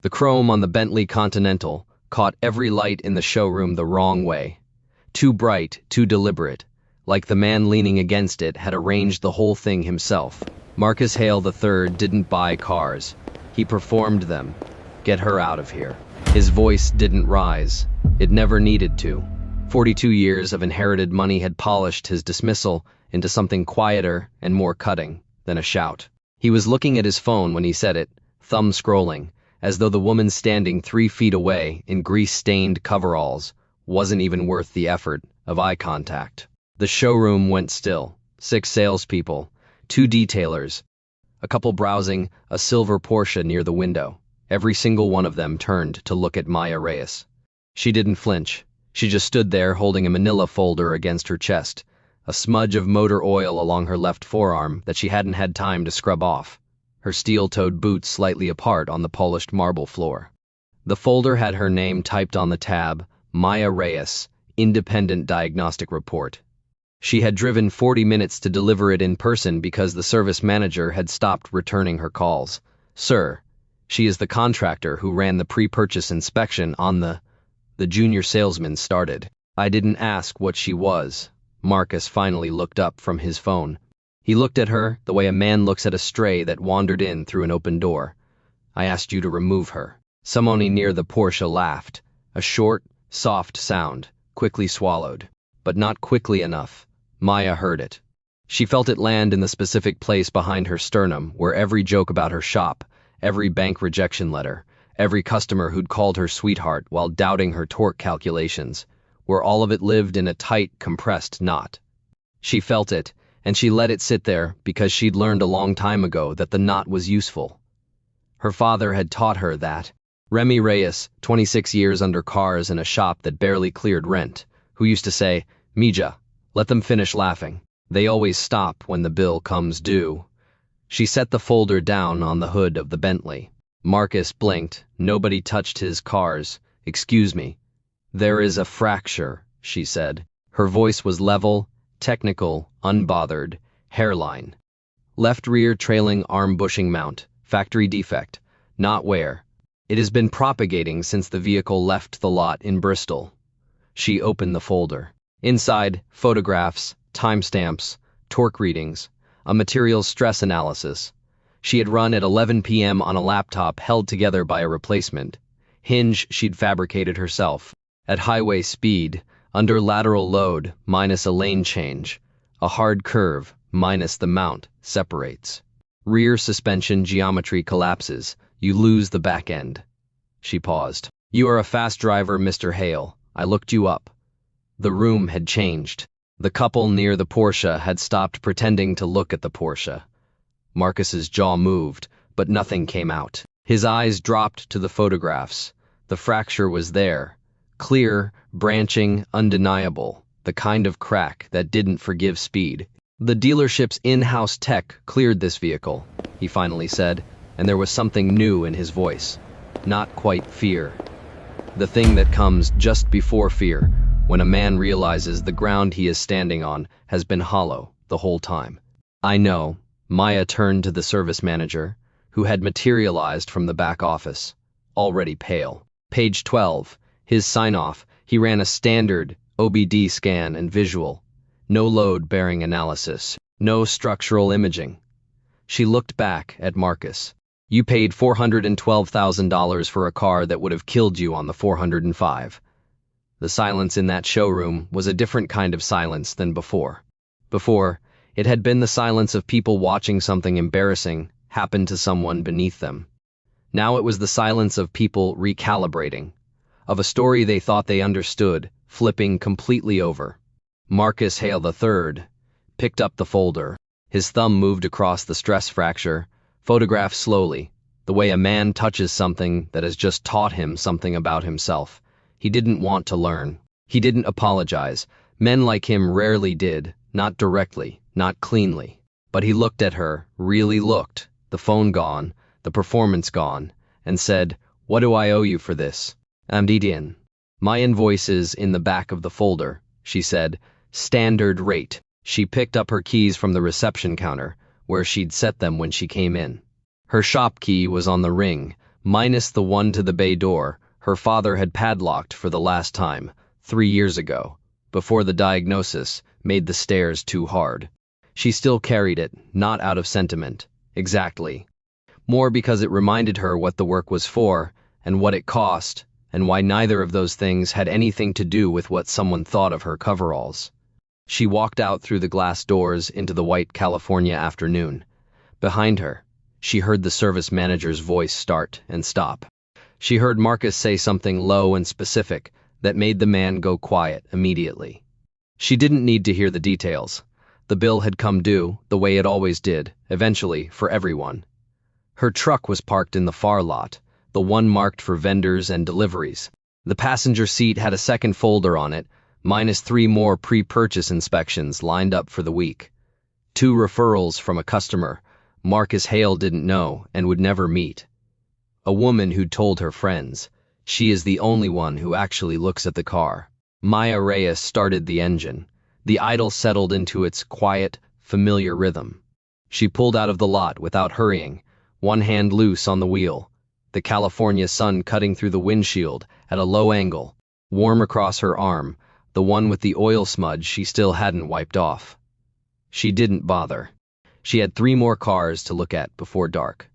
The chrome on the Bentley Continental caught every light in the showroom the wrong way. Too bright, too deliberate, like the man leaning against it had arranged the whole thing himself. Marcus Hale III didn't buy cars. He performed them. Get her out of here. His voice didn't rise. It never needed to. 42 years of inherited money had polished his dismissal into something quieter and more cutting than a shout. He was looking at his phone when he said it, thumb scrolling, as though the woman standing 3 feet away in grease-stained coveralls wasn't even worth the effort of eye contact. The showroom went still. 6 salespeople, 2 detailers, a couple browsing a silver Porsche near the window. Every single one of them turned to look at Maya Reyes. She didn't flinch. She just stood there holding a manila folder against her chest, a smudge of motor oil along her left forearm that she hadn't had time to scrub off, her steel-toed boots slightly apart on the polished marble floor. The folder had her name typed on the tab, Maya Reyes, Independent Diagnostic Report. She had driven 40 minutes to deliver it in person because the service manager had stopped returning her calls. Sir, she is the contractor who ran the pre-purchase inspection on the junior salesman started. I didn't ask what she was. Marcus finally looked up from his phone. He looked at her the way a man looks at a stray that wandered in through an open door. I asked you to remove her. Someone near the Porsche laughed. A short, soft sound, quickly swallowed. But not quickly enough. Maya heard it. She felt it land in the specific place behind her sternum where every joke about her shop, every bank rejection letter, every customer who'd called her sweetheart while doubting her torque calculations, where all of it lived in a tight, compressed knot. She felt it, and she let it sit there because she'd learned a long time ago that the knot was useful. Her father had taught her that. Remy Reyes, 26 years under cars in a shop that barely cleared rent, who used to say, Mija, let them finish laughing. They always stop when the bill comes due. She set the folder down on the hood of the Bentley. Marcus blinked. Nobody touched his cars. Excuse me. There is a fracture, she said. Her voice was level, technical, unbothered. Hairline. Left rear trailing arm bushing mount. Factory defect. Not wear. It has been propagating since the vehicle left the lot in Bristol. She opened the folder. Inside, photographs, timestamps, torque readings, a materials stress analysis. She had run at 11 p.m. on a laptop held together by a replacement. Hinge she'd fabricated herself. At highway speed, under lateral load, minus a lane change. A hard curve, minus the mount, separates. Rear suspension geometry collapses. You lose the back end. She paused. You are a fast driver, Mr. Hale. I looked you up. The room had changed. The couple near the Porsche had stopped pretending to look at the Porsche. Marcus's jaw moved, but nothing came out. His eyes dropped to the photographs. The fracture was there. Clear, branching, undeniable. The kind of crack that didn't forgive speed. The dealership's in-house tech cleared this vehicle, he finally said, and there was something new in his voice. Not quite fear. The thing that comes just before fear, when a man realizes the ground he is standing on has been hollow the whole time. I know. Maya turned to the service manager, who had materialized from the back office, already pale. Page 12, his sign-off, he ran a standard OBD scan and visual. No load-bearing analysis, no structural imaging. She looked back at Marcus. You paid $412,000 for a car that would have killed you on the 405. The silence in that showroom was a different kind of silence than before. Before, it had been the silence of people watching something embarrassing happen to someone beneath them. Now it was the silence of people recalibrating, of a story they thought they understood, flipping completely over. Marcus Hale III picked up the folder. His thumb moved across the stress fracture, photographed slowly, the way a man touches something that has just taught him something about himself. He didn't want to learn. He didn't apologize. Men like him rarely did, not directly, not cleanly. But he looked at her, really looked, the phone gone, the performance gone, and said, What do I owe you for this? Amdidian. My invoice is in the back of the folder, she said. Standard rate. She picked up her keys from the reception counter, where she'd set them when she came in. Her shop key was on the ring, minus the one to the bay door her father had padlocked for the last time, 3 years ago, before the diagnosis made the stairs too hard. She still carried it, not out of sentiment, exactly. More because it reminded her what the work was for, and what it cost, and why neither of those things had anything to do with what someone thought of her coveralls. She walked out through the glass doors into the white California afternoon. Behind her, she heard the service manager's voice start and stop. She heard Marcus say something low and specific that made the man go quiet immediately. She didn't need to hear the details. The bill had come due, the way it always did, eventually, for everyone. Her truck was parked in the far lot, the one marked for vendors and deliveries. The passenger seat had a second folder on it, minus 3 more pre-purchase inspections lined up for the week. 2 referrals from a customer Marcus Hale didn't know and would never meet. A woman who'd told her friends, "She is the only one who actually looks at the car." Maya Reyes started the engine. The idle settled into its quiet, familiar rhythm. She pulled out of the lot without hurrying, one hand loose on the wheel, the California sun cutting through the windshield at a low angle, warm across her arm, the one with the oil smudge she still hadn't wiped off. She didn't bother. She had 3 more cars to look at before dark.